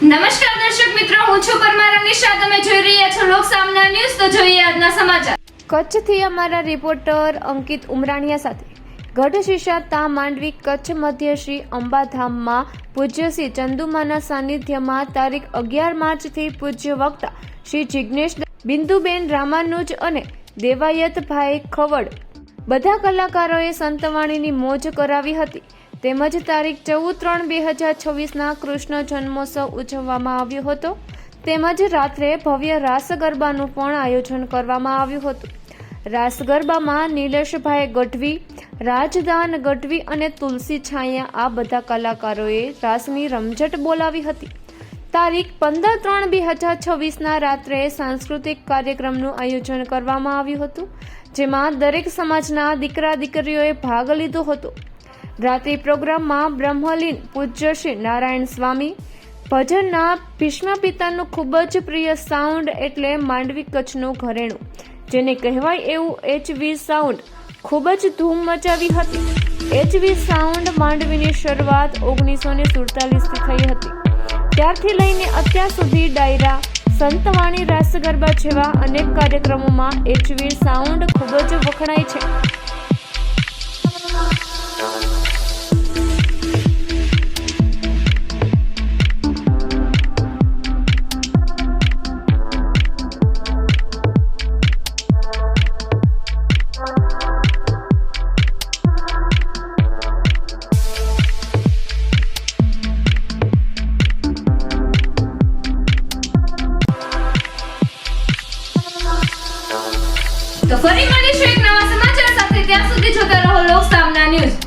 નમસ્કાર દર્શક મિત્રો, હું છું પરમાર અનિશા. તમે જોઈ રહ્યા છો લોક સામના ન્યૂઝ. તો જોઈએ આજના સમાચાર. કચ્છથી અમારા રિપોર્ટર અંકિત ઉમરાણીયા સાથે. ગઢ શીશાતા માંડવી કચ્છ મધ્ય શ્રી અંબાધામમાં પૂજ્ય શ્રી ચંદુમાના સાનિધ્યમાં તારીખ 11 માર્ચથી પૂજ્ય વક્તા શ્રી જિગ્નેશ બિંદુબેન રામાનુજ અને દેવાયતભાઈ ખવડ બધા કલાકારોએ સંતવાણીની મોજ કરાવી હતી. તેમજ તારીખ 14/3/2026ના કૃષ્ણ જન્મોત્સવ ઉજવવામાં આવ્યો હતો. તેમજ રાત્રે ભવ્ય રાસ ગરબાનું પણ આયોજન કરવામાં આવ્યું હતું. રાસ ગરબામાં નિલેશભાઈ ગઢવી, રાજદાન ગઢવી અને તુલસી છાયા આ બધા કલાકારોએ રાસની રમઝટ બોલાવી હતી. તારીખ 15/3/2026ના રાત્રે સાંસ્કૃતિક કાર્યક્રમનું આયોજન કરવામાં આવ્યું હતું, જેમાં દરેક સમાજના દીકરા દીકરીઓએ ભાગ લીધો હતો. રાત્રિ પ્રોગ્રામમાં બ્રહ્મલીન પૂજ્ય શ્રી નારાયણ સ્વામી ભજનના ભીષ્મ પિતાનું ખૂબ જ પ્રિય સાઉન્ડ એટલે માંડવી કચ્છનું ઘરેણું, જેને કહેવાય એવું HV સાઉન્ડ ખૂબ જ ધૂમ મચાવી હતી. HV સાઉન્ડ માંડવીની શરૂઆત 1947થી થઈ હતી. ત્યારથી લઈને અત્યાર સુધી ડાયરા, સંતવાણી, રાસ ગરબા જેવા અનેક કાર્યક્રમોમાં HV સાઉન્ડ ખૂબ જ વખણાય છે. તો ફરી મળીશું